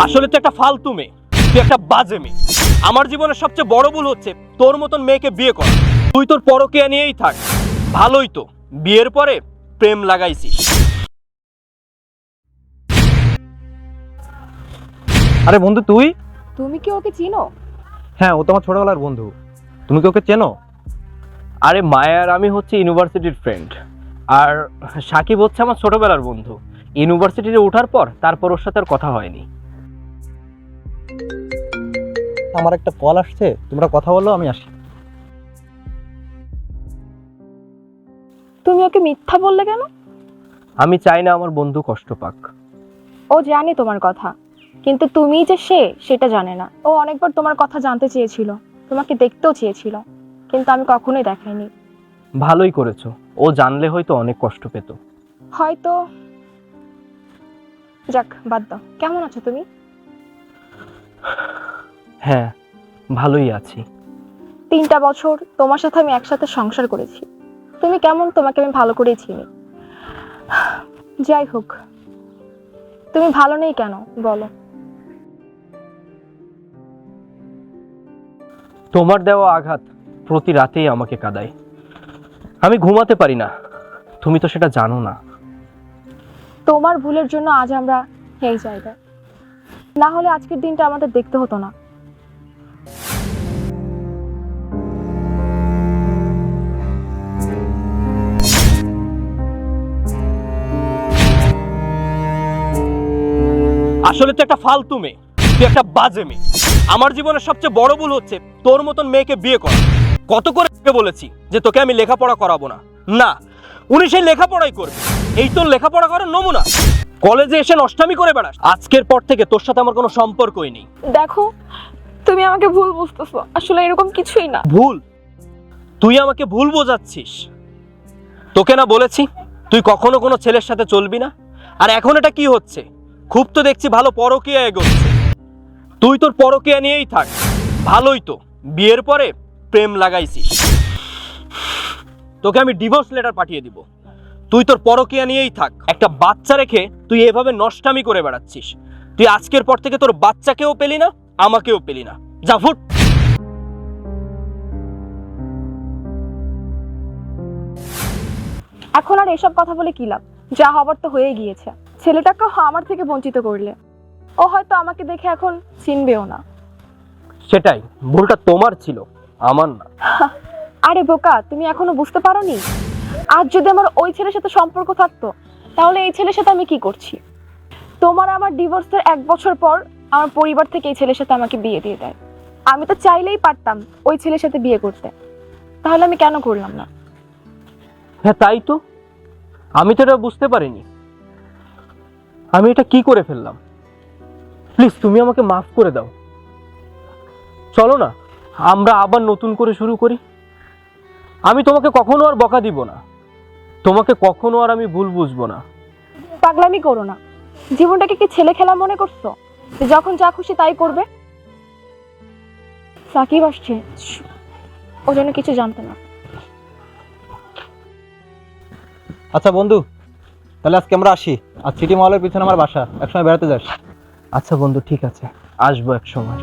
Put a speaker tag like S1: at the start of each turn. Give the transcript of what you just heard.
S1: আসলে তুই একটা ফালতু মেয়ে, তুই একটা বাজে মেয়ে। আমার জীবনের সবচেয়ে বড় ভুল হচ্ছে তোর মতন মেয়েকে বিয়ে করা। তুই তোর পরকীয়া নিয়েই থাক, ভালোই তো। বিয়ের পরে প্রেম লাগাইছিস।
S2: আরে বন্ধু তুই?
S3: তুমি কি ওকে চিনো?
S2: হ্যাঁ, ও তো আমার ছোটবেলার বন্ধু। তুমি কি ওকে চেনো?
S1: আরে মায়ার আমি হচ্ছে ইউনিভার্সিটির ফ্রেন্ড, আর সাকিব হচ্ছে আমার ছোটবেলার বন্ধু। ইউনিভার্সিটিতে ওঠার পর তারপর ওর সাথে আর কথা হয়নি।
S2: আমার একটা কল আসছে, তোমরা কথা বলো, আমি আসি।
S3: তুমি ওকে মিথ্যা বললে কেন?
S1: আমি চাই না আমার বন্ধু কষ্ট পাক।
S3: ও জানে তোমার কথা, কিন্তু তুমি যে সেটা জানে না। ও অনেকবার তোমার কথা জানতে চেয়েছিল, তোমাকে দেখতেও চেয়েছিল, কিন্তু আমি কখনোই দেখাইনি।
S1: ভালোই করেছো, ও জানলে হয়তো অনেক কষ্ট পেত।
S3: হয়তো। যাক, বাদ দাও। কেমন আছো তুমি?
S1: হ্যাঁ, ভালোই আছি।
S3: 3টা বছর তোমার সাথে আমি একসাথে সংসার করেছি। তুমি কেমন তোমাকে আমি ভালো করেই চিনি। যাই হোক, তুমি ভালো নেই কেন বলো?
S1: তোমার দেওয়া আঘাত প্রতি রাতেই আমাকে কাঁদায়। আমি ঘুমাতে পারি না, তুমি তো সেটা জানো না।
S3: তোমার ভুলের জন্য আজ আমরা এই জায়গায়, না হলে আজকের দিনটা আমাদের দেখতে হতো না।
S1: আসলে তুই একটা ফালতু মেয়ে, তুই একটা বাজে মেয়ে। আমার জীবনের সবচেয়ে বড় ভুল হচ্ছে তোর মতন মেয়েকে বিয়ে করা। কত করে বলেছি যে তোকে আমি লেখাপড়া করাবো না, না উনি সেই লেখাপড়াই করবে। এই তোর লেখাপড়া করার নমুনা। কলেজে এসে নষ্টামি করে বেড়াস। আজকের পর থেকে তোর সাথে আমার কোনো সম্পর্কই নেই।
S3: দেখো, তুমি আমাকে ভুল বুঝতেছো, আসলে এরকম কিছুই না।
S1: ভুল? তুই আমাকে ভুল বোঝাচ্ছিস। তোকে না বলেছি তুই কখনো কোনো ছেলের সাথে চলবি না? আর এখন এটা কি হচ্ছে? খুব তো দেখছি ভালো পরকীয়া এগোচ্ছে। তুই তোর পরকীয়া নিয়েই থাক, ভালোই তো। বিয়ের পরে প্রেম লাগাইছিস। তোকে আমি ডিভোর্স লেটার পাঠিয়ে দিব। তুই তোর পরকীয়া নিয়েই থাক। একটা বাচ্চা রেখে তুই এভাবে নষ্টামি করে বেড়াচ্ছিস। তুই আজকের পর থেকে তোর বাচ্চাকেও পেলি না, আমাকেও পেলি না। যা ফুট।
S3: এখন আর এসব কথা বলে কি লাভ? যা হবার তো হয়ে গিয়েছে। ছেলেটাকে আমার থেকে বঞ্চিত করলে, ও হয়তো আমাকে দেখে এখন চিনবেও না।
S1: সেটাই, ভুলটা তোমার ছিল, আমার না।
S3: আরে বোকা, তুমি এখনো বুঝতে পারোনি? আজ যদি আমার ওই ছেলের সাথে সম্পর্ক থাকতো, তাহলে এই ছেলের সাথে আমি কি করছি? তোমার আমার ডিভোর্সের 1 বছর পর আমার পরিবার থেকে এই ছেলের সাথে আমাকে বিয়ে দিয়ে দেয়। আমি তো চাইলেই পারতাম ওই ছেলের সাথে বিয়ে করতে, তাহলে আমি কেন করলাম না?
S1: হ্যাঁ তাই তো, আমি তো এটা বুঝতে পারিনি। আমি এটা কি করে ফেললাম? প্লিজ তুমি আমাকে মাফ করে দাও। চলো না, আমরা আবার নতুন করে শুরু করি। আমি তোমাকে কখনো আর বকা দিব না, তোমাকে কখনো আর আমি ভুল বুঝবো না।
S3: পাগলামি করো না। জীবনটাকে কি ছেলে খেলা মনে করছো, যে যখন যা খুশি তাই করবে? সাকিব আসছে, ও যেন কিছু জানতে না।
S2: আচ্ছা বন্ধু, তাহলে আজকে আমরা আসি। আর সিটি মলের পিছনে আমার বাসা, একসময় বেড়াতে যাস।
S1: আচ্ছা বন্ধু, ঠিক আছে, আসবো এক সময়।